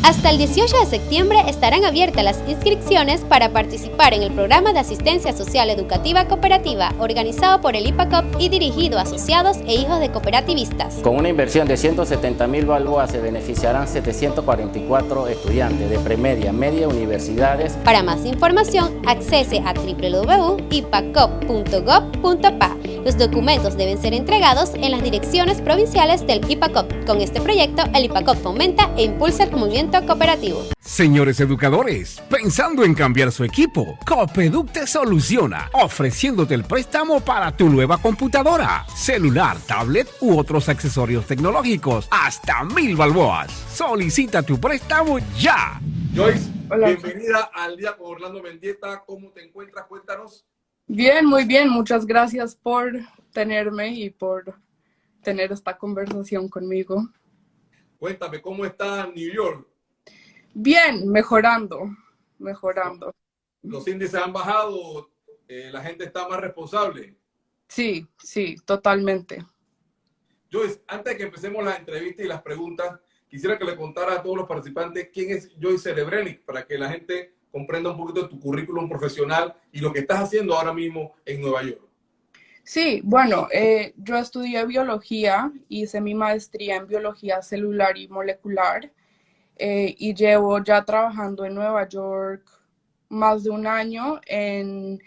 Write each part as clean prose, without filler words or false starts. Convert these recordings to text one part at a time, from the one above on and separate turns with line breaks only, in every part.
Hasta el 18 de septiembre estarán abiertas las inscripciones para participar en el programa de asistencia social educativa cooperativa organizado por el IPACOP y dirigido a asociados e hijos de cooperativistas.
Con una inversión de 170.000 balboas se beneficiarán 744 estudiantes de premedia, media universidades.
Para más información, accese a www.ipacop.gov.pa. Los documentos deben ser entregados en las direcciones provinciales del IPACOP. Con este proyecto, el IPACOP fomenta e impulsa el movimiento cooperativo.
Señores educadores, pensando en cambiar su equipo, Copeduc te soluciona, ofreciéndote el préstamo para tu nueva computadora, celular, tablet u otros accesorios tecnológicos, hasta 1.000 balboas. Solicita tu préstamo ya.
Joyce,
Hola.
bienvenida al Día con Orlando Mendieta. ¿Cómo te encuentras? Cuéntanos.
Bien, muy bien. Muchas gracias por tenerme y por tener esta conversación conmigo.
Cuéntame, ¿cómo está New York?
Bien, mejorando.
¿Los índices han bajado? ¿La gente está más responsable?
Sí, totalmente.
Joyce, antes de que empecemos la entrevista y las preguntas, quisiera que le contara a todos los participantes quién es Joyce Celebrenik, para que la gente comprenda un poquito de tu currículum profesional y lo que estás haciendo ahora mismo en Nueva York.
Sí, bueno, yo estudié biología, hice mi maestría en biología celular y molecular y llevo ya trabajando en Nueva York más de un año es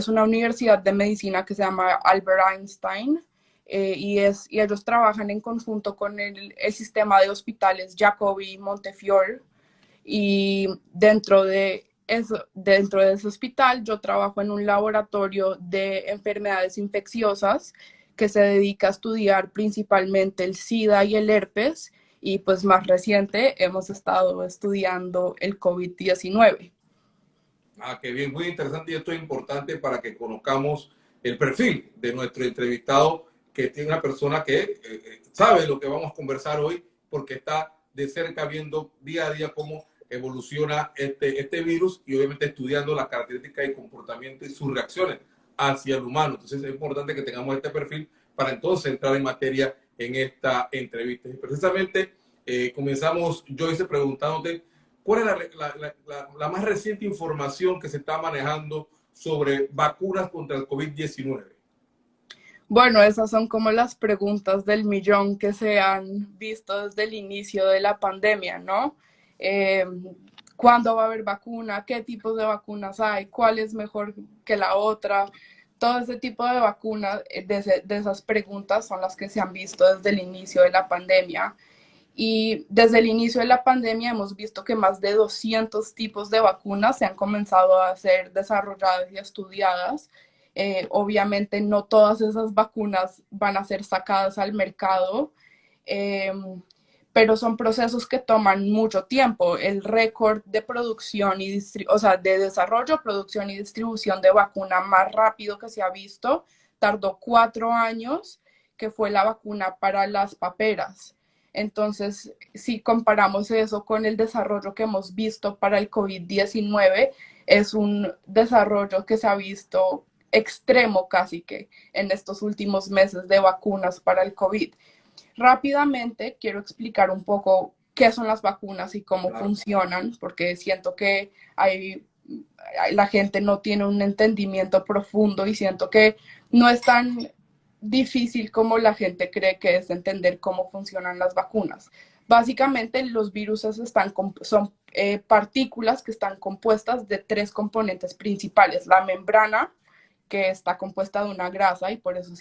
una universidad de medicina que se llama Albert Einstein y ellos trabajan en conjunto con el sistema de hospitales Jacobi Montefiore. Y dentro de ese hospital yo trabajo en un laboratorio de enfermedades infecciosas que se dedica a estudiar principalmente el SIDA y el herpes, y pues más reciente hemos estado estudiando el COVID-19.
Qué bien, muy interesante, y esto es importante para que conozcamos el perfil de nuestro entrevistado, que tiene una persona que sabe lo que vamos a conversar hoy, porque está de cerca viendo día a día cómo evoluciona este virus y obviamente estudiando las características y comportamiento y sus reacciones hacia el humano. Entonces es importante que tengamos este perfil para entonces entrar en materia en esta entrevista. Y precisamente comenzamos, Joyce, preguntándote cuál es la más reciente información que se está manejando sobre vacunas contra el COVID-19.
Bueno, esas son como las preguntas del millón que se han visto desde el inicio de la pandemia, ¿no? ¿Cuándo va a haber vacuna? ¿Qué tipos de vacunas hay? ¿Cuál es mejor que la otra? Todo ese tipo de vacunas, de esas preguntas son las que se han visto desde el inicio de la pandemia. Y desde el inicio de la pandemia hemos visto que más de 200 tipos de vacunas se han comenzado a ser desarrolladas y estudiadas. Obviamente no todas esas vacunas van a ser sacadas al mercado, pero son procesos que toman mucho tiempo. El récord de producción de desarrollo, producción y distribución de vacuna más rápido que se ha visto tardó 4 años, que fue la vacuna para las paperas. Entonces, si comparamos eso con el desarrollo que hemos visto para el COVID-19, es un desarrollo que se ha visto extremo casi que en estos últimos meses de vacunas para el COVID. Rápidamente quiero explicar un poco qué son las vacunas y cómo funcionan, porque siento que la gente no tiene un entendimiento profundo y siento que no es tan difícil como la gente cree que es entender cómo funcionan las vacunas. Básicamente los virus son partículas que están compuestas de 3 componentes principales: la membrana, que está compuesta de una grasa, y por eso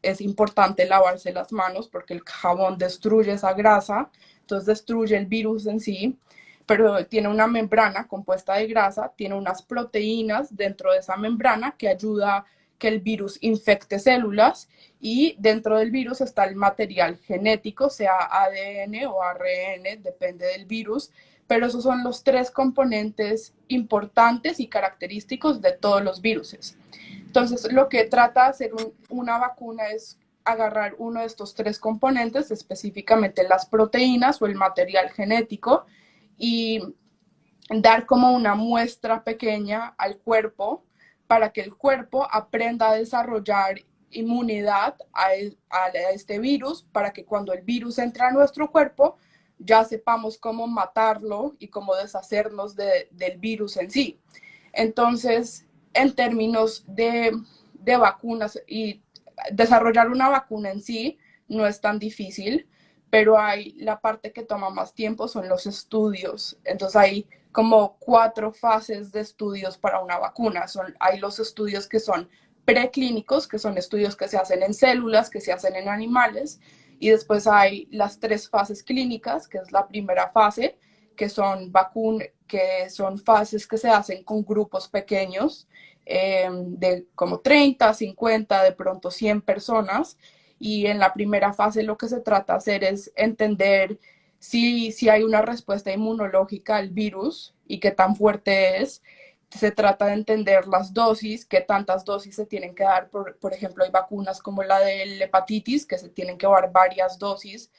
es importante lavarse las manos, porque el jabón destruye esa grasa, entonces destruye el virus en sí, pero tiene una membrana compuesta de grasa, tiene unas proteínas dentro de esa membrana que ayuda a que el virus infecte células, y dentro del virus está el material genético, sea ADN o ARN, depende del virus, pero esos son los 3 componentes importantes y característicos de todos los viruses. Entonces, lo que trata de hacer una vacuna es agarrar uno de estos 3 componentes, específicamente las proteínas o el material genético, y dar como una muestra pequeña al cuerpo para que el cuerpo aprenda a desarrollar inmunidad a este virus, para que cuando el virus entra a nuestro cuerpo ya sepamos cómo matarlo y cómo deshacernos del virus en sí. Entonces, en términos de vacunas y desarrollar una vacuna en sí no es tan difícil, pero la parte que toma más tiempo son los estudios. Entonces hay como 4 fases de estudios para una vacuna. Hay los estudios que son preclínicos, que son estudios que se hacen en células, que se hacen en animales, y después hay las 3 fases clínicas, que es la primera fase, que son fases que se hacen con grupos pequeños, de como 30, 50, de pronto 100 personas, y en la primera fase lo que se trata de hacer es entender si hay una respuesta inmunológica al virus y qué tan fuerte es. Se trata de entender las dosis, qué tantas dosis se tienen que dar. Por ejemplo, hay vacunas como la de la hepatitis, que se tienen que dar varias dosis,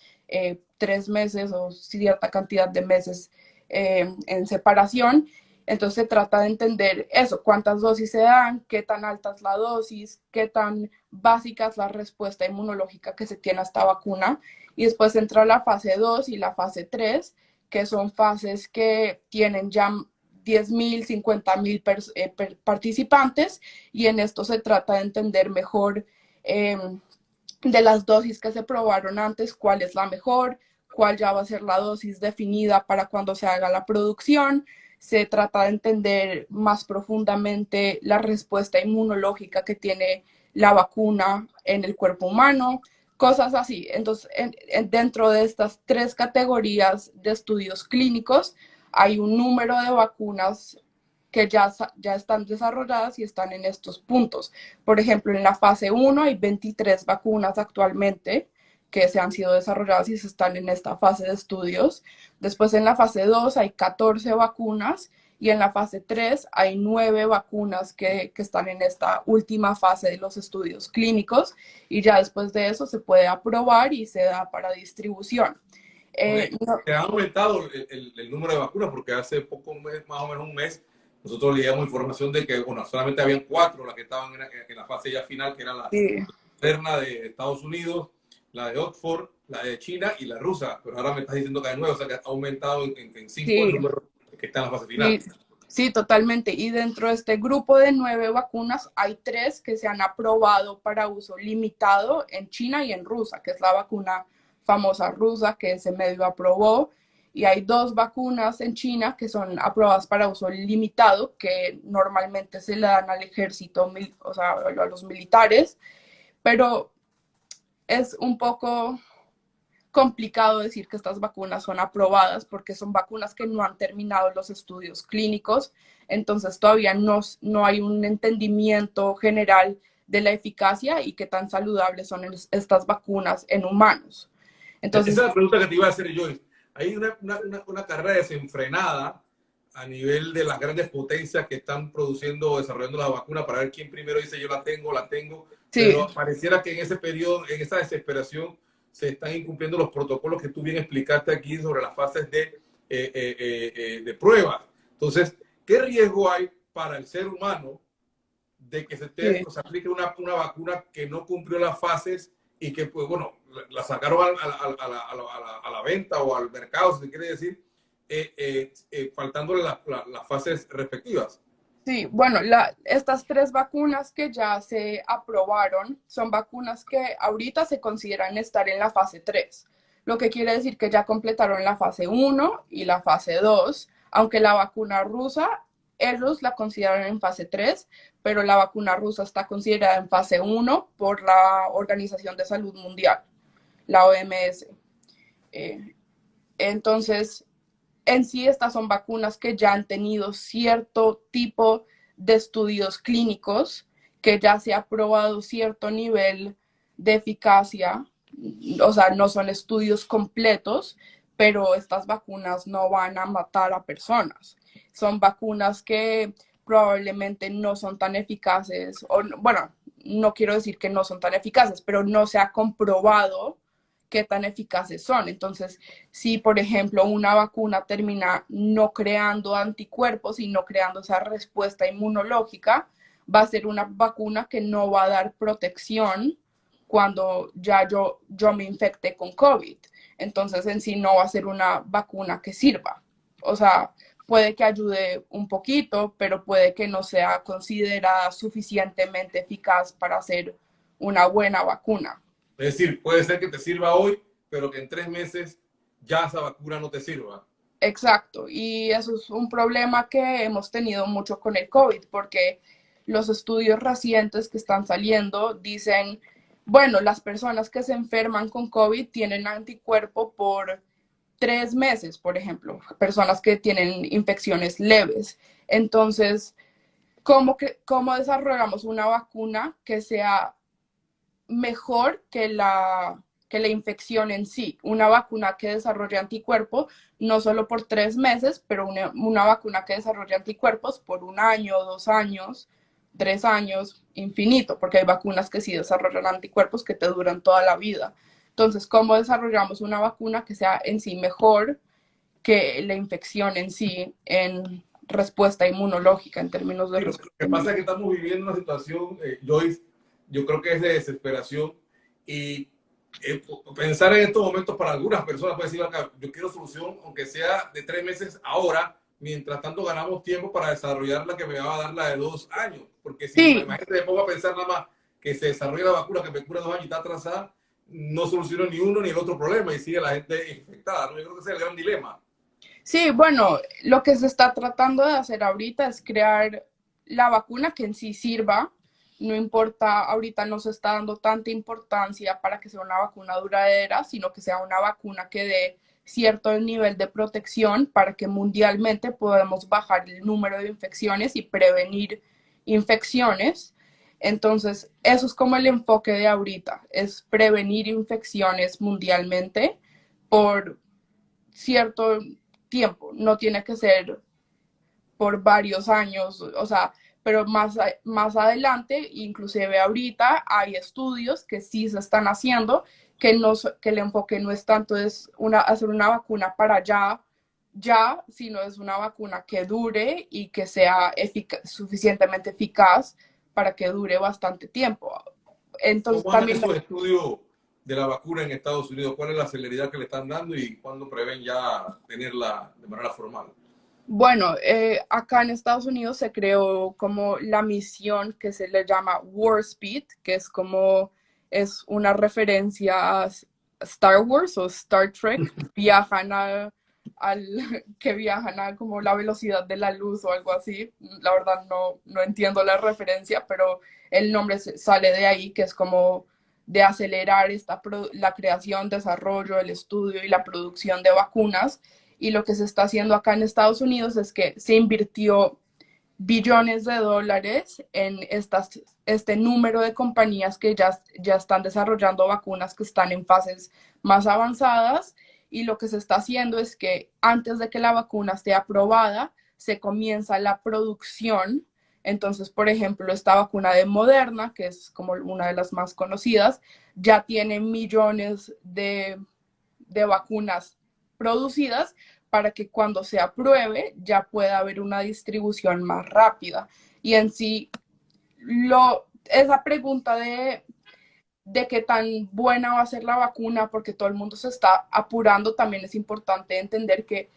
3 meses o cierta cantidad de meses en separación. Entonces se trata de entender eso, cuántas dosis se dan, qué tan alta es la dosis, qué tan básica es la respuesta inmunológica que se tiene a esta vacuna. Y después entra la fase 2 y la fase 3, que son fases que tienen ya 10.000, 50.000 participantes, y en esto se trata de entender mejor de las dosis que se probaron antes, cuál es la mejor, cuál ya va a ser la dosis definida para cuando se haga la producción. Se trata de entender más profundamente la respuesta inmunológica que tiene la vacuna en el cuerpo humano, cosas así. Entonces, dentro de estas 3 categorías de estudios clínicos, hay un número de vacunas que ya están desarrolladas y están en estos puntos. Por ejemplo, en la fase 1 hay 23 vacunas actualmente que se han sido desarrolladas y se están en esta fase de estudios. Después en la fase 2 hay 14 vacunas y en la fase 3 hay 9 vacunas que están en esta última fase de los estudios clínicos, y ya después de eso se puede aprobar y se da para distribución.
¿Se ha aumentado el número de vacunas? Porque hace poco, más o menos un mes, nosotros leíamos información de que solamente habían 4 las que estaban en la fase ya final, que era la Moderna de Estados Unidos, la de Oxford, la de China y la rusa. Pero ahora me estás diciendo que hay 9, o sea que ha aumentado en 5 el número que está en la fase final.
Sí, totalmente. Y dentro de este grupo de 9 vacunas hay 3 que se han aprobado para uso limitado en China y en Rusia, que es la vacuna famosa rusa que se medio aprobó. Y hay 2 vacunas en China que son aprobadas para uso limitado, que normalmente se le dan al ejército, o sea, a los militares, pero es un poco complicado decir que estas vacunas son aprobadas porque son vacunas que no han terminado los estudios clínicos, entonces todavía no hay un entendimiento general de la eficacia y qué tan saludables son estas vacunas en humanos. Entonces,
esa es la pregunta que te iba a hacer, Joyce. Hay una carrera desenfrenada a nivel de las grandes potencias que están produciendo o desarrollando la vacuna para ver quién primero dice yo la tengo. Sí. Pero pareciera que en ese periodo, en esa desesperación, se están incumpliendo los protocolos que tú bien explicaste aquí sobre las fases de pruebas. Entonces, ¿qué riesgo hay para el ser humano de que se aplique una vacuna que no cumplió las fases y que, pues bueno, la sacaron a la venta o al mercado, si se quiere decir, faltándole las fases respectivas?
Sí, bueno, estas 3 vacunas que ya se aprobaron son vacunas que ahorita se consideran estar en la fase 3, lo que quiere decir que ya completaron la fase 1 y la fase 2, aunque la vacuna rusa, ellos la consideran en fase 3, pero la vacuna rusa está considerada en fase 1 por la Organización de Salud Mundial, la OMS. Entonces, en sí, estas son vacunas que ya han tenido cierto tipo de estudios clínicos, que ya se ha probado cierto nivel de eficacia, o sea, no son estudios completos, pero estas vacunas no van a matar a personas. Son vacunas que probablemente no son tan eficaces, o bueno, no quiero decir que no son tan eficaces, pero no se ha comprobado qué tan eficaces son. Entonces, si por ejemplo una vacuna termina no creando anticuerpos y no creando esa respuesta inmunológica, va a ser una vacuna que no va a dar protección cuando ya yo me infecté con COVID. Entonces en sí no va a ser una vacuna que sirva. O sea, puede que ayude un poquito, pero puede que no sea considerada suficientemente eficaz para ser una buena vacuna.
Es decir, puede ser que te sirva hoy, pero que en 3 meses ya esa vacuna no te sirva.
Exacto, y eso es un problema que hemos tenido mucho con el COVID, porque los estudios recientes que están saliendo dicen, bueno, las personas que se enferman con COVID tienen anticuerpo por 3 meses, por ejemplo, personas que tienen infecciones leves. Entonces, ¿cómo desarrollamos una vacuna que sea mejor que la infección en sí? Una vacuna que desarrolle anticuerpos no solo por 3 meses, pero una vacuna que desarrolle anticuerpos por 1 año, 2 años, 3 años, infinito, porque hay vacunas que sí desarrollan anticuerpos que te duran toda la vida. Entonces, ¿cómo desarrollamos una vacuna que sea en sí mejor que la infección en sí en respuesta inmunológica, en términos de
Sí, lo
respuesta
que pasa es que
inmunológica?
estamos viviendo una situación, Joyce, yo creo que es de desesperación y pensar en estos momentos para algunas personas puede decir, acá, yo quiero solución, aunque sea de 3 meses ahora, mientras tanto ganamos tiempo para desarrollar la que me va a dar la de 2 años, porque si
Sí,
imagínate, me pongo a pensar nada más que se desarrolle la vacuna que me cura 2 años y está atrasada, no soluciona ni uno ni el otro problema y sigue la gente infectada, ¿no? Yo creo que ese es el gran dilema.
sí, bueno, lo que se está tratando de hacer ahorita es crear la vacuna que en sí sirva. No importa, ahorita no se está dando tanta importancia para que sea una vacuna duradera, sino que sea una vacuna que dé cierto nivel de protección para que mundialmente podamos bajar el número de infecciones y prevenir infecciones. Entonces, eso es como el enfoque de ahorita, es prevenir infecciones mundialmente por cierto tiempo, no tiene que ser por varios años, o sea, pero más adelante, inclusive ahorita, hay estudios que sí se están haciendo, que el enfoque no es tanto hacer una vacuna para ya, sino es una vacuna que dure y que sea suficientemente eficaz para que dure bastante tiempo. Entonces
¿Cómo andan
también
esos estudios de la vacuna en Estados Unidos? ¿Cuál es la celeridad que le están dando y cuándo prevén ya tenerla de manera formal?
bueno, acá en Estados Unidos se creó como la misión que se le llama Warspeed, que es una referencia a Star Wars o Star Trek, viajan al, que viajan a como la velocidad de la luz o algo así. La verdad no entiendo la referencia, pero el nombre sale de ahí, que es como de acelerar la creación, desarrollo, el estudio y la producción de vacunas. Y lo que se está haciendo acá en Estados Unidos es que se invirtió billones de dólares en este número de compañías que ya están desarrollando vacunas que están en fases más avanzadas, y lo que se está haciendo es que antes de que la vacuna esté aprobada, se comienza la producción. Entonces, por ejemplo, esta vacuna de Moderna, que es como una de las más conocidas, ya tiene millones de vacunas producidas para que cuando se apruebe ya pueda haber una distribución más rápida. Y en sí, esa pregunta de qué tan buena va a ser la vacuna, porque todo el mundo se está apurando, también es importante entender que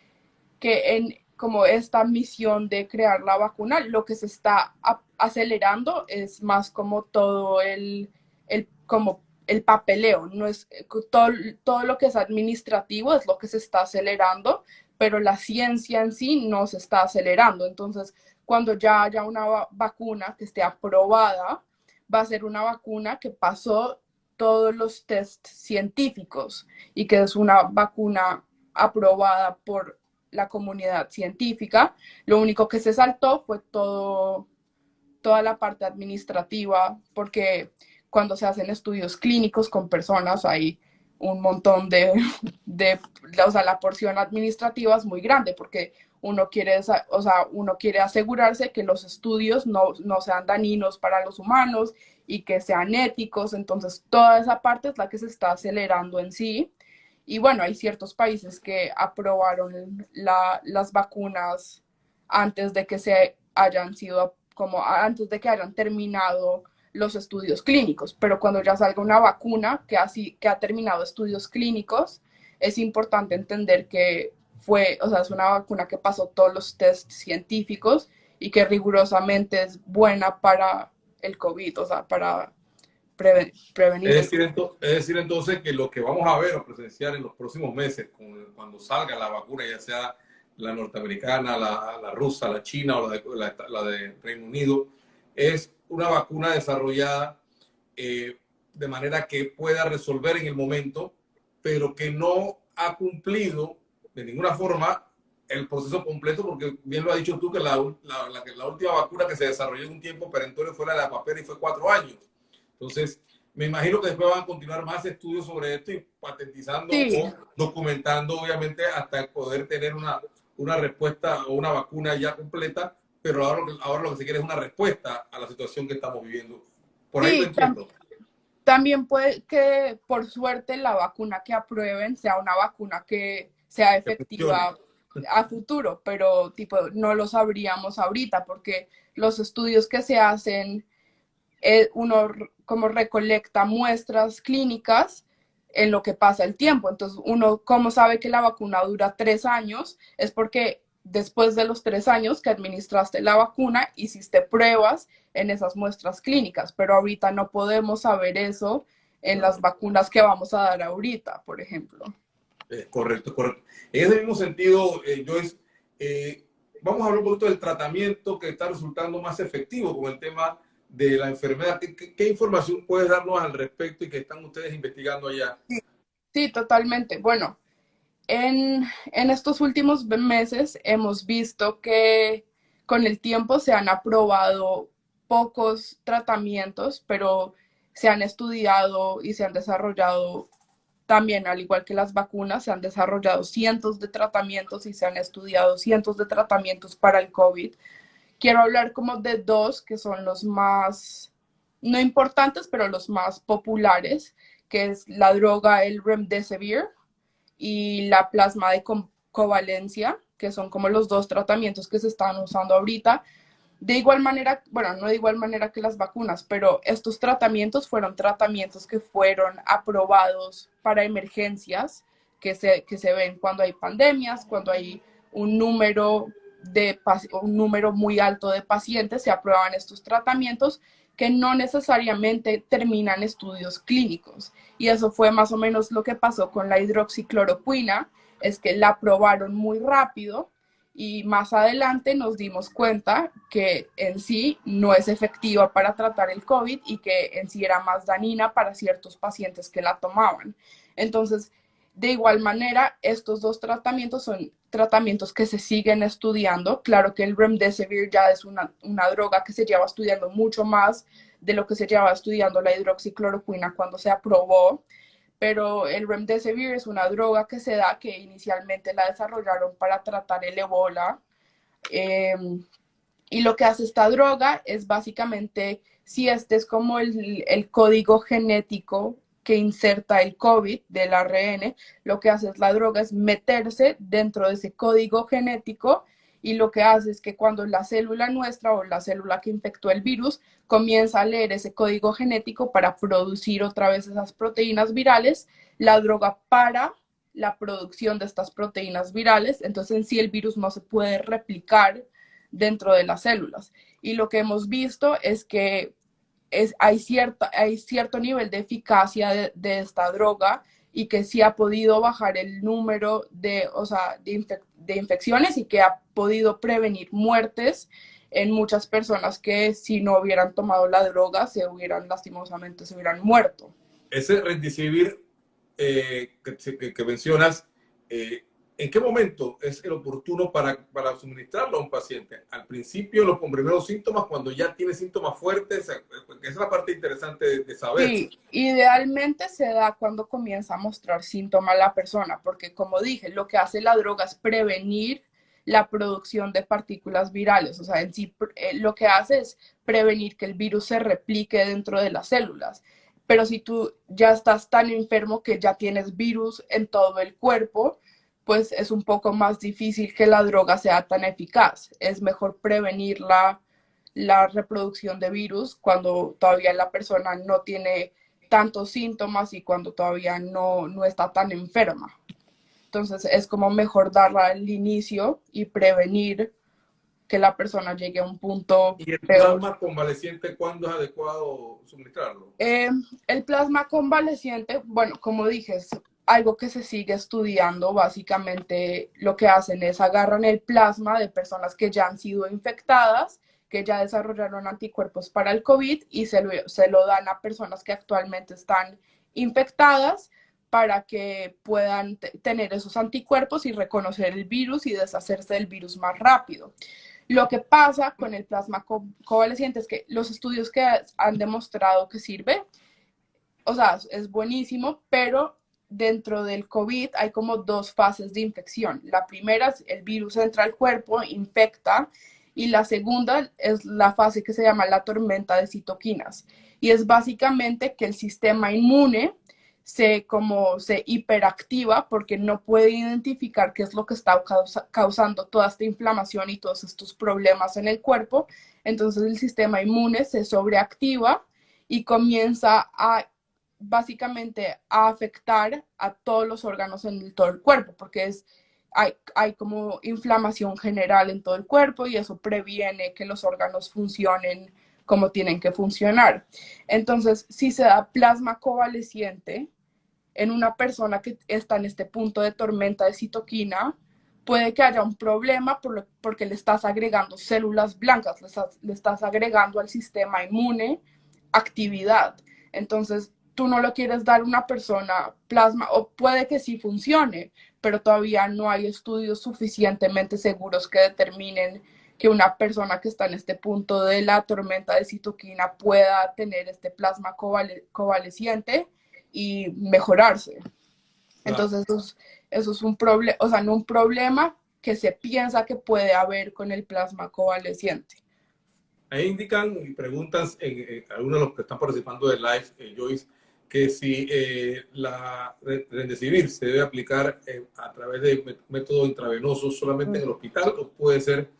en como esta misión de crear la vacuna, lo que se está acelerando es más como todo como el papeleo, no es todo lo que es administrativo es lo que se está acelerando, pero la ciencia en sí no se está acelerando. Entonces, cuando ya haya una vacuna que esté aprobada, va a ser una vacuna que pasó todos los test científicos y que es una vacuna aprobada por la comunidad científica. Lo único que se saltó fue toda la parte administrativa, porque cuando se hacen estudios clínicos con personas hay un montón o sea, la porción administrativa es muy grande porque uno quiere asegurarse que los estudios no sean dañinos para los humanos y que sean éticos. Entonces, toda esa parte es la que se está acelerando en sí. Y bueno, hay ciertos países que aprobaron las vacunas antes de que antes de que hayan terminado los estudios clínicos, pero cuando ya salga una vacuna que ha terminado estudios clínicos, es importante entender que o sea, es una vacuna que pasó todos los test científicos y que rigurosamente es buena para el COVID, o sea, para prevenir el COVID.
Es decir, entonces, que lo que vamos a ver o presenciar en los próximos meses, cuando salga la vacuna, ya sea la norteamericana, la rusa, la china o la de Reino Unido, es una vacuna desarrollada de manera que pueda resolver en el momento, pero que no ha cumplido de ninguna forma el proceso completo, porque bien lo has dicho tú, que la última vacuna que se desarrolló en un tiempo perentorio fue la de papel y fue 4 años. Entonces, me imagino que después van a continuar más estudios sobre esto y patentizando o documentando, obviamente, hasta poder tener una respuesta o una vacuna ya completa, pero ahora lo que se quiere es una respuesta a la situación que estamos viviendo. Por ahí lo entiendo.
También puede que, por suerte, la vacuna que aprueben sea una vacuna que sea efectiva a futuro, pero tipo no lo sabríamos ahorita porque los estudios que se hacen, uno como recolecta muestras clínicas en lo que pasa el tiempo. Entonces, uno, ¿cómo sabe que la vacuna dura 3 años? Es porque después de los 3 años que administraste la vacuna, hiciste pruebas en esas muestras clínicas, pero ahorita no podemos saber eso en las vacunas que vamos a dar ahorita, por ejemplo.
Correcto, correcto. En ese mismo sentido, Joyce, vamos a hablar un poquito del tratamiento que está resultando más efectivo con el tema de la enfermedad. ¿Qué información puedes darnos al respecto y que están ustedes investigando allá?
Sí, totalmente. Bueno, en estos últimos meses hemos visto que con el tiempo se han aprobado pocos tratamientos, pero se han estudiado y se han desarrollado también, al igual que las vacunas, se han desarrollado cientos de tratamientos y se han estudiado cientos de tratamientos para el COVID. Quiero hablar como de 2 que son los más, no importantes, pero los más populares, que es la droga, el Remdesivir, y la plasma de covalencia, que son como los 2 tratamientos que se están usando ahorita. De igual manera, bueno, no de igual manera que las vacunas, pero estos tratamientos fueron tratamientos que fueron aprobados para emergencias que se ven cuando hay pandemias, cuando hay un número muy alto de pacientes, se aprueban estos tratamientos que no necesariamente terminan estudios clínicos. Y eso fue más o menos lo que pasó con la hidroxicloroquina, es que la aprobaron muy rápido y más adelante nos dimos cuenta que en sí no es efectiva para tratar el COVID y que en sí era más dañina para ciertos pacientes que la tomaban. Entonces, de igual manera, estos 2 tratamientos son tratamientos que se siguen estudiando. Claro que el Remdesivir ya es una droga que se lleva estudiando mucho más de lo que se lleva estudiando la hidroxicloroquina cuando se aprobó, pero el Remdesivir es una droga que se da, que inicialmente la desarrollaron para tratar el Ebola. Y lo que hace esta droga es básicamente, si este es como el código genético que inserta el COVID del ARN, lo que hace la droga es meterse dentro de ese código genético y lo que hace es que cuando la célula nuestra o la célula que infectó el virus comienza a leer ese código genético para producir otra vez esas proteínas virales, la droga para la producción de estas proteínas virales, entonces en sí el virus no se puede replicar dentro de las células. Y lo que hemos visto es que hay cierto nivel de eficacia de esta droga y que sí ha podido bajar el número de infecciones y que ha podido prevenir muertes en muchas personas que si no hubieran tomado la droga lastimosamente se hubieran muerto.
Ese Remdesivir que mencionas, ¿en qué momento es el oportuno para suministrarlo a un paciente? ¿Al principio, con primeros síntomas, cuando ya tiene síntomas fuertes? Esa es la parte interesante de saber.
Sí, idealmente se da cuando comienza a mostrar síntomas la persona, porque como dije, lo que hace la droga es prevenir la producción de partículas virales. O sea, en sí lo que hace es prevenir que el virus se replique dentro de las células. Pero si tú ya estás tan enfermo que ya tienes virus en todo el cuerpo, pues es un poco más difícil que la droga sea tan eficaz. Es mejor prevenir la reproducción de virus cuando todavía la persona no tiene tantos síntomas y cuando todavía no está tan enferma. Entonces es como mejor darla al inicio y prevenir que la persona llegue a un punto
¿Y el
peor.
plasma convaleciente cuándo es adecuado suministrarlo?
El plasma convaleciente, bueno, como dije, es algo que se sigue estudiando. Básicamente lo que hacen es agarran el plasma de personas que ya han sido infectadas, que ya desarrollaron anticuerpos para el COVID y se lo dan a personas que actualmente están infectadas para que puedan tener esos anticuerpos y reconocer el virus y deshacerse del virus más rápido. Lo que pasa con el plasma convaleciente es que los estudios que han demostrado que sirve, o sea, es buenísimo, pero dentro del COVID hay como dos fases de infección. La primera es el virus entra al cuerpo, infecta, y la segunda es la fase que se llama la tormenta de citoquinas. Y es básicamente que el sistema inmune se hiperactiva porque no puede identificar qué es lo que está causando toda esta inflamación y todos estos problemas en el cuerpo. Entonces el sistema inmune se sobreactiva y comienza a básicamente a afectar a todos los órganos en todo el cuerpo, porque hay como inflamación general en todo el cuerpo y eso previene que los órganos funcionen como tienen que funcionar. Entonces, si se da plasma convaleciente en una persona que está en este punto de tormenta de citoquina, puede que haya un problema porque le estás agregando células blancas, le estás agregando al sistema inmune actividad. Entonces, tú no lo quieres dar a una persona plasma, o puede que sí funcione, pero todavía no hay estudios suficientemente seguros que determinen que una persona que está en este punto de la tormenta de citoquina pueda tener este plasma convaleciente y mejorarse. Entonces, eso es un problema, o sea, no un problema que se piensa que puede haber con el plasma convaleciente.
Ahí indican y preguntan algunos de los que están participando del live, Joyce, que si la Remdesivir se debe aplicar a través de método intravenoso solamente en el hospital o puede ser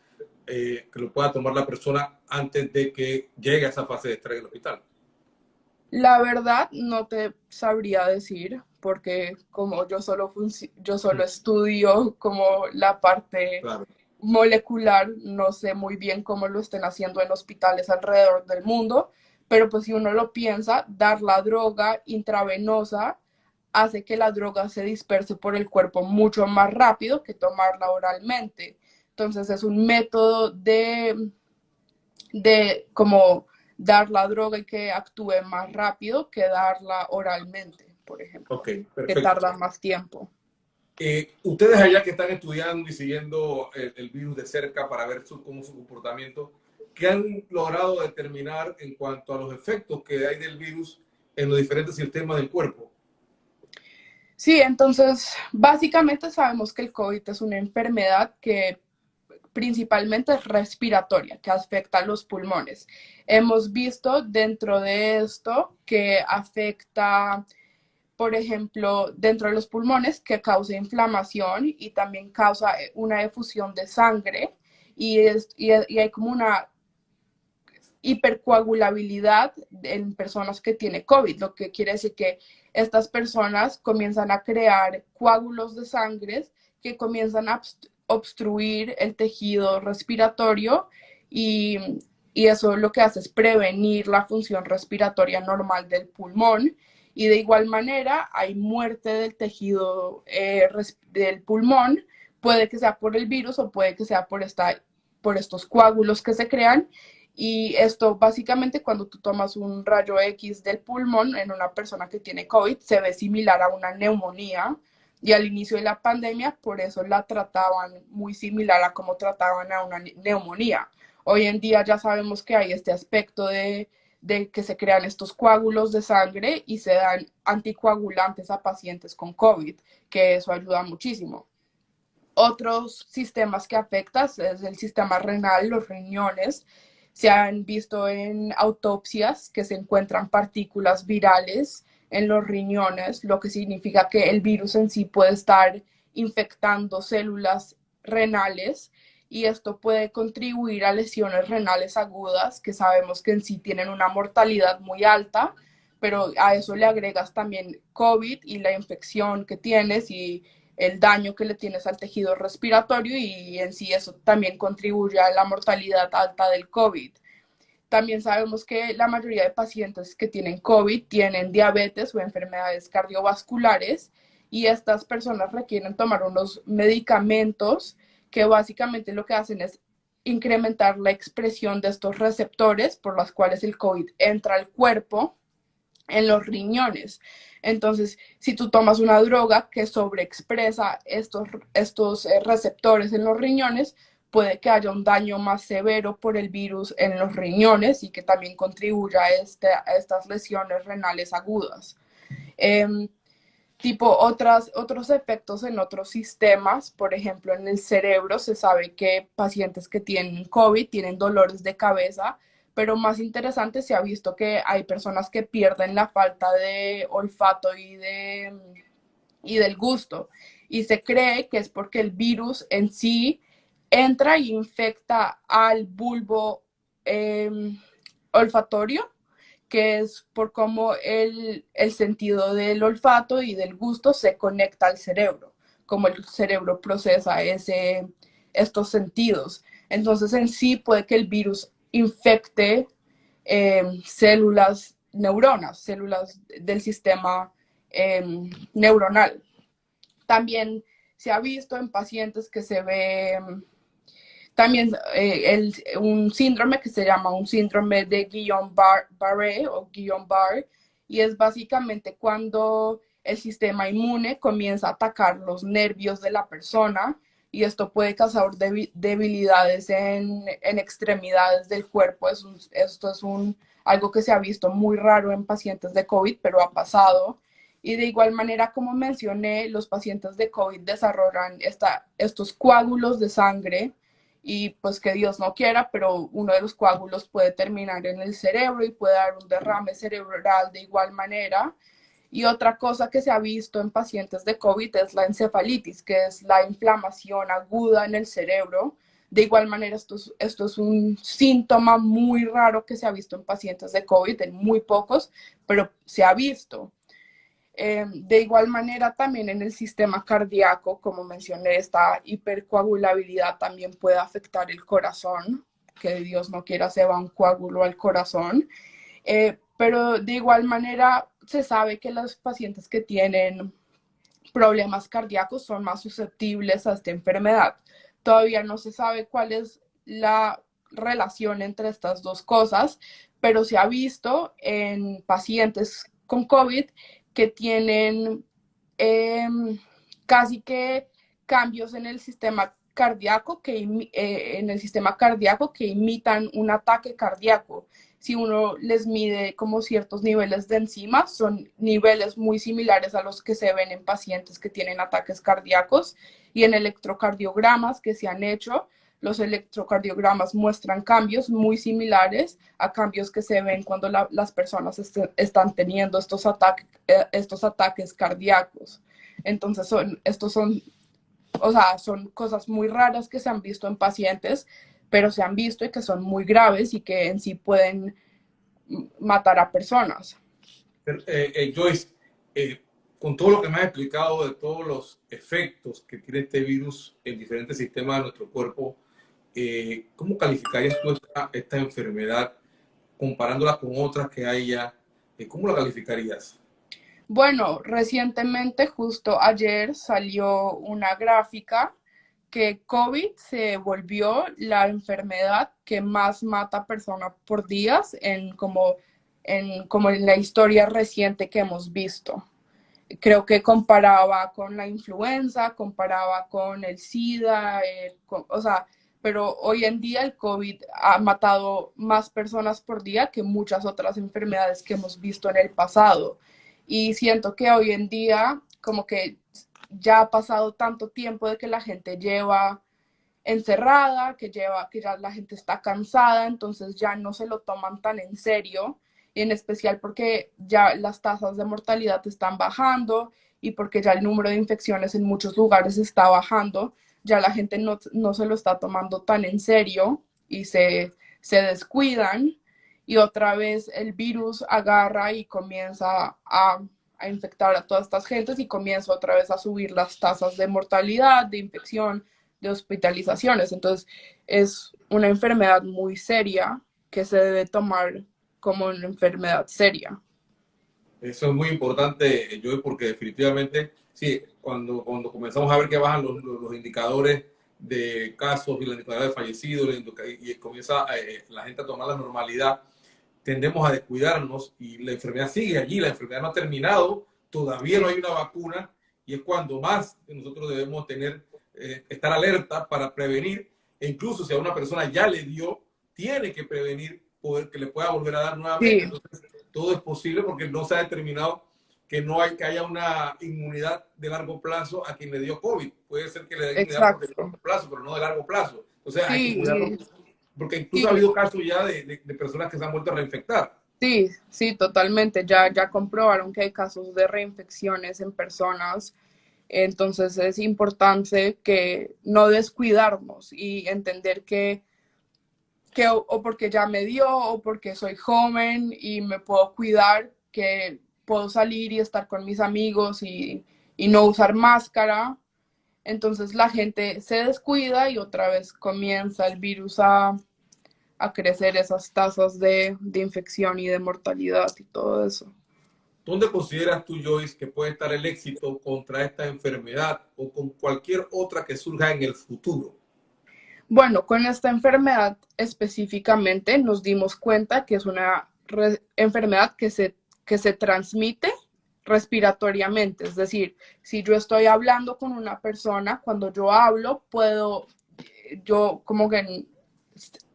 que lo pueda tomar la persona antes de que llegue a esa fase de estrés en el hospital.
La verdad no te sabría decir porque como yo solo estudio como la parte molecular, no sé muy bien cómo lo estén haciendo en hospitales alrededor del mundo, pero pues si uno lo piensa, dar la droga intravenosa hace que la droga se disperse por el cuerpo mucho más rápido que tomarla oralmente. Entonces es un método de como dar la droga y que actúe más rápido que darla oralmente, por ejemplo,
Okay,
que tarda más tiempo.
Ustedes allá que están estudiando y siguiendo el virus de cerca para ver cómo su comportamiento, ¿qué han logrado determinar en cuanto a los efectos que hay del virus en los diferentes sistemas del cuerpo?
Sí, entonces básicamente sabemos que el COVID es una enfermedad que principalmente es respiratoria, que afecta a los pulmones. Hemos visto dentro de esto que afecta, por ejemplo, dentro de los pulmones, que causa inflamación y también causa una efusión de sangre y hay como una hipercoagulabilidad en personas que tienen COVID, lo que quiere decir que estas personas comienzan a crear coágulos de sangre que comienzan a obstruir el tejido respiratorio y eso lo que hace es prevenir la función respiratoria normal del pulmón y de igual manera hay muerte del tejido del pulmón, puede que sea por el virus o puede que sea por estos coágulos que se crean y esto básicamente cuando tú tomas un rayo X del pulmón en una persona que tiene COVID se ve similar a una neumonía. Y al inicio de la pandemia, por eso la trataban muy similar a como trataban a una neumonía. Hoy en día ya sabemos que hay este aspecto de que se crean estos coágulos de sangre y se dan anticoagulantes a pacientes con COVID, que eso ayuda muchísimo. Otros sistemas que afectan es el sistema renal, los riñones. Se han visto en autopsias que se encuentran partículas virales en los riñones, lo que significa que el virus en sí puede estar infectando células renales y esto puede contribuir a lesiones renales agudas que sabemos que en sí tienen una mortalidad muy alta, pero a eso le agregas también COVID y la infección que tienes y el daño que le tienes al tejido respiratorio y en sí eso también contribuye a la mortalidad alta del COVID. También sabemos que la mayoría de pacientes que tienen COVID tienen diabetes o enfermedades cardiovasculares y estas personas requieren tomar unos medicamentos que básicamente lo que hacen es incrementar la expresión de estos receptores por los cuales el COVID entra al cuerpo en los riñones. Entonces, si tú tomas una droga que sobreexpresa estos receptores en los riñones, puede que haya un daño más severo por el virus en los riñones y que también contribuya a estas lesiones renales agudas. Otros efectos en otros sistemas, por ejemplo, en el cerebro, se sabe que pacientes que tienen COVID tienen dolores de cabeza, pero más interesante se ha visto que hay personas que pierden la falta de olfato y del gusto. Y se cree que es porque el virus en sí entra e infecta al bulbo olfatorio, que es por cómo el sentido del olfato y del gusto se conecta al cerebro, como el cerebro procesa estos sentidos. Entonces, en sí puede que el virus infecte neuronas, células del sistema neuronal. También se ha visto en pacientes que se ve también un síndrome que se llama un síndrome de Guillain-Barré o Guillain-Barré, y es básicamente cuando el sistema inmune comienza a atacar los nervios de la persona y esto puede causar debilidades en extremidades del cuerpo. Esto es algo que se ha visto muy raro en pacientes de COVID, pero ha pasado. Y de igual manera, como mencioné, los pacientes de COVID desarrollan estos coágulos de sangre y pues que Dios no quiera, pero uno de los coágulos puede terminar en el cerebro y puede dar un derrame cerebral de igual manera. Y otra cosa que se ha visto en pacientes de COVID es la encefalitis, que es la inflamación aguda en el cerebro. De igual manera, esto es un síntoma muy raro que se ha visto en pacientes de COVID, en muy pocos, pero se ha visto. De igual manera, también en el sistema cardíaco, como mencioné, esta hipercoagulabilidad también puede afectar el corazón, que Dios no quiera se va un coágulo al corazón. Pero de igual manera, se sabe que los pacientes que tienen problemas cardíacos son más susceptibles a esta enfermedad. Todavía no se sabe cuál es la relación entre estas dos cosas, pero se ha visto en pacientes con COVID que tienen casi que cambios en el sistema cardíaco que imitan un ataque cardíaco. Si uno les mide como ciertos niveles de enzimas, son niveles muy similares a los que se ven en pacientes que tienen ataques cardíacos, y en electrocardiogramas que se han hecho, los electrocardiogramas muestran cambios muy similares a cambios que se ven cuando las personas están teniendo estos ataques cardíacos. Entonces son cosas muy raras que se han visto en pacientes, pero se han visto y que son muy graves y que en sí pueden matar a personas.
Joyce, con todo lo que me has explicado de todos los efectos que tiene este virus en diferentes sistemas de nuestro cuerpo, ¿cómo calificarías tú esta enfermedad comparándola con otras que hay ya? ¿Cómo la calificarías?
Bueno, recientemente, justo ayer, salió una gráfica que COVID se volvió la enfermedad que más mata personas por día como en la historia reciente que hemos visto. Creo que comparaba con la influenza, comparaba con el SIDA, pero hoy en día el COVID ha matado más personas por día que muchas otras enfermedades que hemos visto en el pasado. Y siento que hoy en día como que ya ha pasado tanto tiempo de que la gente lleva encerrada, que ya la gente está cansada, entonces ya no se lo toman tan en serio, en especial porque ya las tasas de mortalidad están bajando y porque ya el número de infecciones en muchos lugares está bajando. Ya la gente no se lo está tomando tan en serio y se descuidan, y otra vez el virus agarra y comienza a a infectar a todas estas gentes y comienza otra vez a subir las tasas de mortalidad, de infección, de hospitalizaciones. Entonces, es una enfermedad muy seria que se debe tomar como una enfermedad seria.
Eso es muy importante, Joy, porque definitivamente, sí, cuando comenzamos a ver que bajan los indicadores de casos y los indicadores de fallecidos y comienza la gente a tomar la normalidad, tendemos a descuidarnos y la enfermedad sigue allí, la enfermedad no ha terminado, todavía no hay una vacuna y es cuando más nosotros debemos estar alerta para prevenir, e incluso si a una persona ya le dio, tiene que prevenir que le pueda volver a dar nuevamente.
Sí.
Entonces, todo es posible porque no se ha determinado que haya una inmunidad de largo plazo a quien le dio COVID. Puede ser que le dé inmunidad de corto plazo, pero no de largo plazo. Entonces hay que cuidarlo, porque incluso ha habido casos ya de personas que se han vuelto a reinfectar.
Sí, totalmente. Ya comprobaron que hay casos de reinfecciones en personas. Entonces es importante que no descuidarnos y entender que o porque ya me dio o porque soy joven y me puedo cuidar, que puedo salir y estar con mis amigos y no usar máscara. Entonces la gente se descuida y otra vez comienza el virus a crecer, esas tasas de infección y de mortalidad y todo eso.
¿Dónde consideras tú, Joyce, que puede estar el éxito contra esta enfermedad o con cualquier otra que surja en el futuro?
Bueno, con esta enfermedad específicamente nos dimos cuenta que es una enfermedad que se transmite respiratoriamente. Es decir, si yo estoy hablando con una persona, cuando yo hablo, yo como que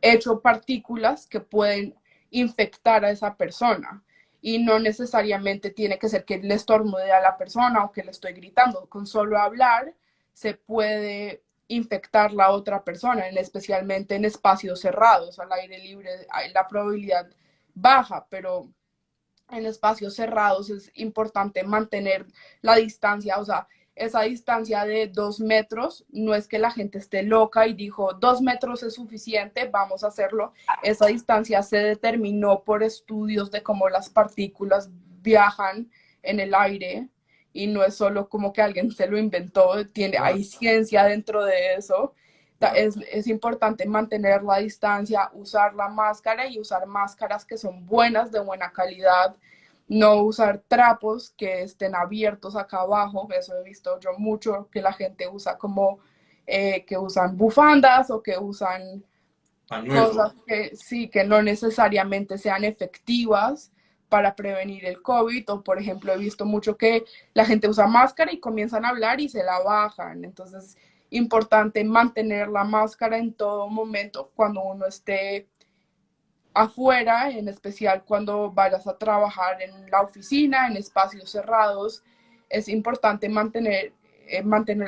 echo partículas que pueden infectar a esa persona. Y no necesariamente tiene que ser que le estornude a la persona o que le estoy gritando. Con solo hablar se puede infectar la otra persona, especialmente en espacios cerrados. Al aire libre la probabilidad baja, pero en espacios cerrados es importante mantener la distancia. O sea, esa distancia de 2 metros, no es que la gente esté loca y dijo 2 metros es suficiente, vamos a hacerlo. Esa distancia se determinó por estudios de cómo las partículas viajan en el aire y no es solo como que alguien se lo inventó, hay ciencia dentro de eso. Es importante mantener la distancia, usar la máscara y usar máscaras que son buenas, de buena calidad. No usar trapos que estén abiertos acá abajo, eso he visto yo mucho, que la gente usa como que usan bufandas o que usan cosas que no necesariamente sean efectivas para prevenir el COVID. O por ejemplo he visto mucho que la gente usa máscara y comienzan a hablar y se la bajan. Entonces importante mantener la máscara en todo momento cuando uno esté afuera, en especial cuando vayas a trabajar en la oficina, en espacios cerrados. Es importante mantener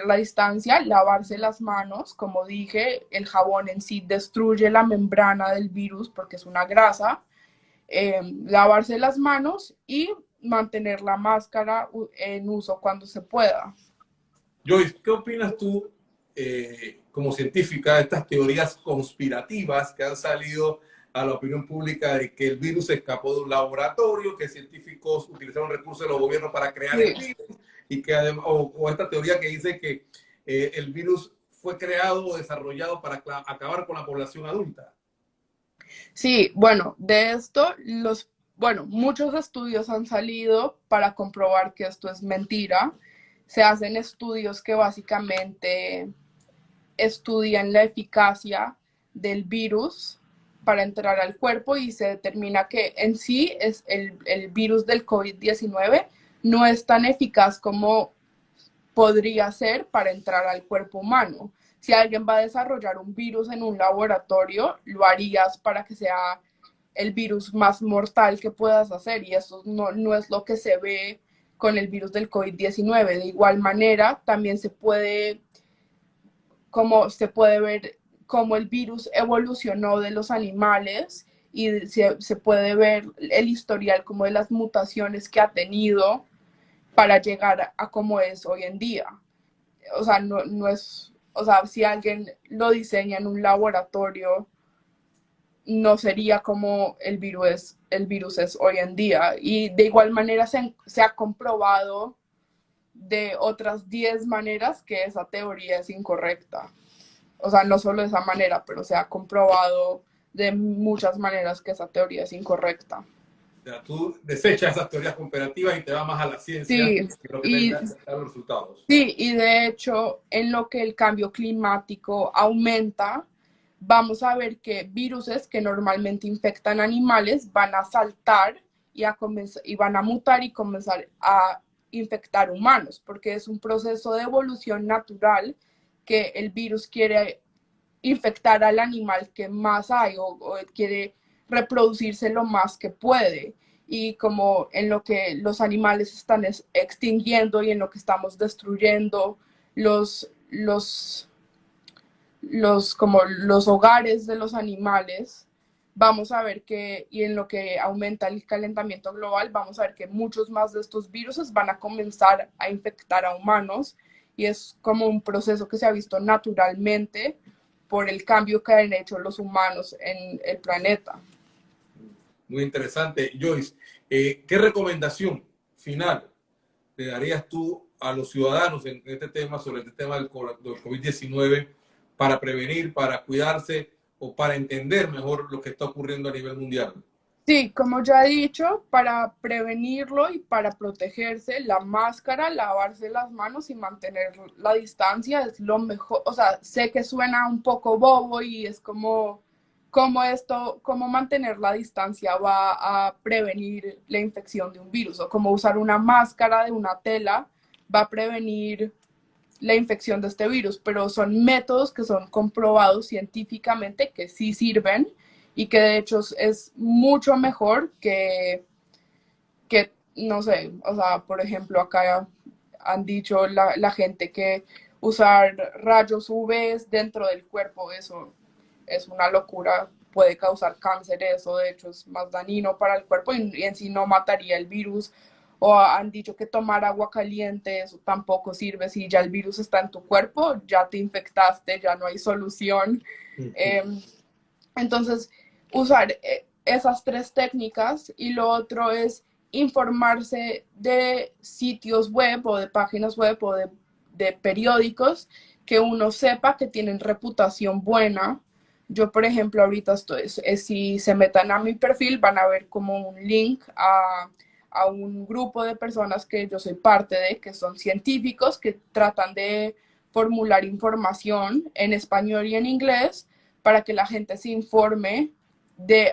la distancia, lavarse las manos. Como dije, el jabón en sí destruye la membrana del virus porque es una grasa. Lavarse las manos y mantener la máscara en uso cuando se pueda.
Joyce, ¿qué opinas tú como científica de estas teorías conspirativas que han salido a la opinión pública de que el virus escapó de un laboratorio, que científicos utilizaron recursos de los gobiernos para crear el virus, y que además, o esta teoría que dice que el virus fue creado o desarrollado para acabar con la población adulta?
Sí, bueno, de esto, muchos estudios han salido para comprobar que esto es mentira. Se hacen estudios que básicamente estudian la eficacia del virus para entrar al cuerpo y se determina que en sí es el virus del COVID-19 no es tan eficaz como podría ser para entrar al cuerpo humano. Si alguien va a desarrollar un virus en un laboratorio, lo harías para que sea el virus más mortal que puedas hacer, y eso no es lo que se ve con el virus del COVID-19. De igual manera, también se puede ver cómo el virus evolucionó de los animales y se puede ver el historial como de las mutaciones que ha tenido para llegar a cómo es hoy en día. O sea, no es, o sea, si alguien lo diseña en un laboratorio, no sería como el virus es hoy en día. Y de igual manera se ha comprobado de otras 10 maneras que esa teoría es incorrecta. O sea, no solo de esa manera, pero se ha comprobado de muchas maneras que esa teoría es incorrecta.
O sea, tú desechas esas teorías comparativas y te vas más a la ciencia,
Sí,
que lo que te da los resultados.
sí, y de hecho, en lo que el cambio climático aumenta, vamos a ver que viruses que normalmente infectan animales van a saltar y van a mutar y comenzar a infectar humanos, porque es un proceso de evolución natural que el virus quiere infectar al animal que más hay o quiere reproducirse lo más que puede. Y como en lo que los animales están extinguiendo y en lo que estamos destruyendo como los hogares de los animales, vamos a ver que, y en lo que aumenta el calentamiento global, vamos a ver que muchos más de estos virus van a comenzar a infectar a humanos, y es como un proceso que se ha visto naturalmente por el cambio que han hecho los humanos en el planeta.
Muy interesante. Joyce, ¿qué recomendación final le darías tú a los ciudadanos en este tema, sobre este tema del COVID-19, para prevenir, para cuidarse o para entender mejor lo que está ocurriendo a nivel mundial?
Sí, como ya he dicho, para prevenirlo y para protegerse, la máscara, lavarse las manos y mantener la distancia es lo mejor. O sea, sé que suena un poco bobo y es como cómo mantener la distancia va a prevenir la infección de un virus, o cómo usar una máscara de una tela va a prevenir la infección de este virus, pero son métodos que son comprobados científicamente que sí sirven y que de hecho es mucho mejor que no sé, o sea, por ejemplo, acá han dicho la gente que usar rayos UV dentro del cuerpo, eso es una locura, puede causar cáncer, eso de hecho es más dañino para el cuerpo y en sí no mataría el virus. O han dicho que tomar agua caliente, eso tampoco sirve. Si ya el virus está en tu cuerpo, ya te infectaste, ya no hay solución. Entonces, usar esas 3 técnicas, y lo otro es informarse de sitios web o de páginas web o de periódicos que uno sepa que tienen reputación buena. Yo, por ejemplo, ahorita si se metan a mi perfil, van a ver como un link a un grupo de personas que yo soy parte de, que son científicos, que tratan de formular información en español y en inglés para que la gente se informe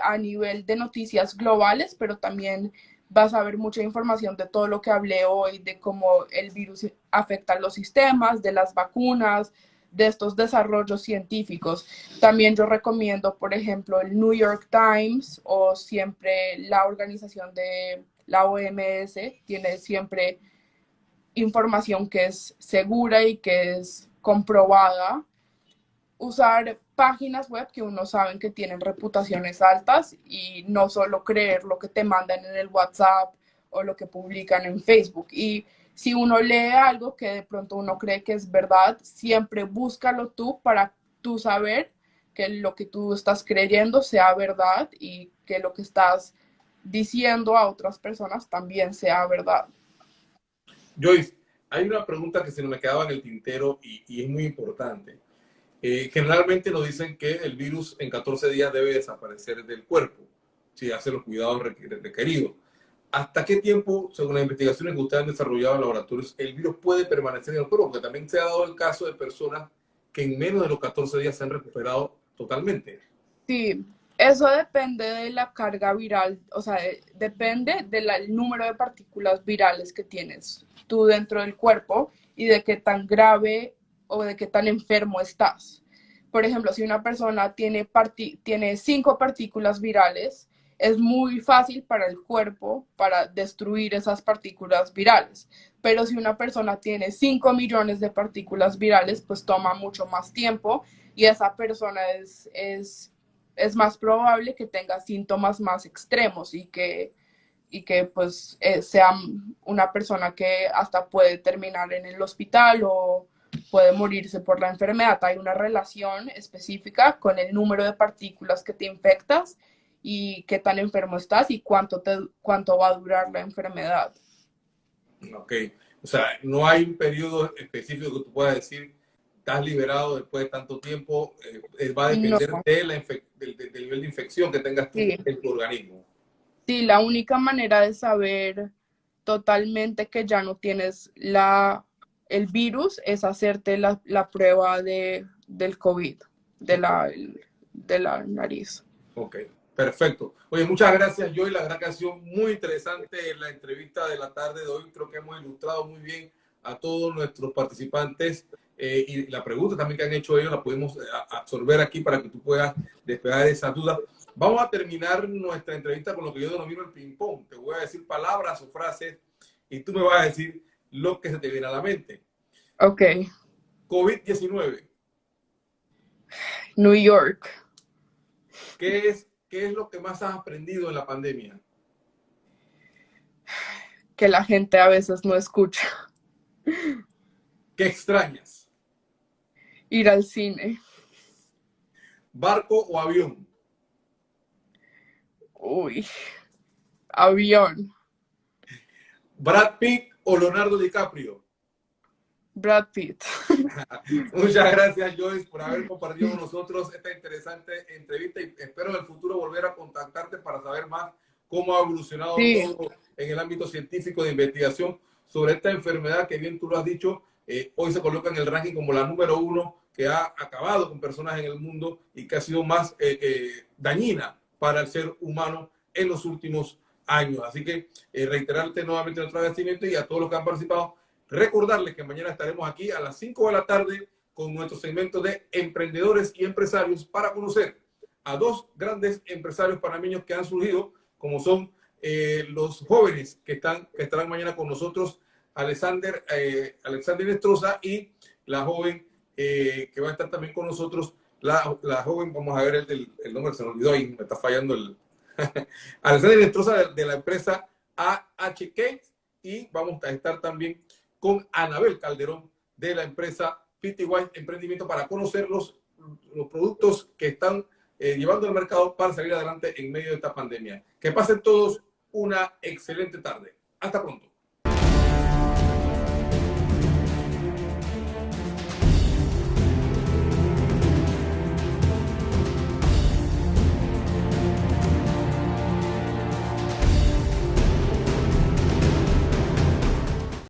a nivel de noticias globales, pero también vas a ver mucha información de todo lo que hablé hoy, de cómo el virus afecta a los sistemas, de las vacunas, de estos desarrollos científicos. También yo recomiendo, por ejemplo, el New York Times, o siempre la organización de la OMS tiene siempre información que es segura y que es comprobada. Usar páginas web que uno sabe que tienen reputaciones altas y no solo creer lo que te mandan en el WhatsApp o lo que publican en Facebook. Y si uno lee algo que de pronto uno cree que es verdad, siempre búscalo tú para tú saber que lo que tú estás creyendo sea verdad y que lo que estás diciendo a otras personas también sea verdad.
Joyce, hay una pregunta que se me quedaba en el tintero y es muy importante. Generalmente nos dicen que el virus en 14 días debe desaparecer del cuerpo, si hace los cuidados requeridos. ¿Hasta qué tiempo, según las investigaciones que ustedes han desarrollado en laboratorios, el virus puede permanecer en el cuerpo? Porque también se ha dado el caso de personas que en menos de los 14 días se han recuperado totalmente.
Sí, eso depende de la carga viral, o sea, depende del número de partículas virales que tienes tú dentro del cuerpo y de qué tan grave o de qué tan enfermo estás. Por ejemplo, si una persona tiene 5 partículas virales, es muy fácil para el cuerpo para destruir esas partículas virales. Pero si una persona tiene 5 millones de partículas virales, pues toma mucho más tiempo y esa persona es más probable que tenga síntomas más extremos y que sea una persona que hasta puede terminar en el hospital o puede morirse por la enfermedad. Hay una relación específica con el número de partículas que te infectas y qué tan enfermo estás y cuánto va a durar la enfermedad.
Ok, o sea, no hay un periodo específico que tú puedas decir, estás liberado después de tanto tiempo, va a depender
No.
del nivel de infección que tengas tú
Sí.
en tu organismo.
Sí, la única manera de saber totalmente que ya no tienes el virus es hacerte la prueba del COVID, de la nariz.
Ok, perfecto. Oye, muchas gracias, Joy. La verdad que ha sido muy interesante la entrevista de la tarde de hoy. Creo que hemos ilustrado muy bien a todos nuestros participantes y la pregunta también que han hecho ellos la podemos absorber aquí para que tú puedas despejar esas dudas. Vamos a terminar nuestra entrevista con lo que yo denomino el ping-pong. Te voy a decir palabras o frases y tú me vas a decir lo que se te viene a la mente.
Ok.
COVID-19.
New York.
¿Qué es lo que más has aprendido en la pandemia?
Que la gente a veces no escucha.
¿Qué extrañas?
Ir al cine.
¿Barco o avión?
Uy. Avión.
¿Brad Pitt o Leonardo DiCaprio?
Brad Pitt.
Muchas gracias, Joyce, por haber compartido con nosotros esta interesante entrevista y espero en el futuro volver a contactarte para saber más cómo ha evolucionado todo en el ámbito científico de investigación sobre esta enfermedad que bien tú lo has dicho, hoy se coloca en el ranking como la número 1 que ha acabado con personas en el mundo y que ha sido más dañina para el ser humano en los últimos años. Así que reiterarte nuevamente nuestro agradecimiento y a todos los que han participado. Recordarles que mañana estaremos aquí a las 5 de la tarde con nuestro segmento de emprendedores y empresarios para conocer a dos grandes empresarios panameños que han surgido, como son los jóvenes que estarán mañana con nosotros, Alexander Nestroza y la joven que va a estar también con nosotros, la joven, vamos a ver el nombre, se me olvidó ahí, me está fallando Alexander Nestroza de la empresa AHK y vamos a estar también con Anabel Calderón de la empresa PTY Emprendimiento para conocer los productos que están llevando al mercado para salir adelante en medio de esta pandemia. Que pasen todos una excelente tarde. Hasta pronto.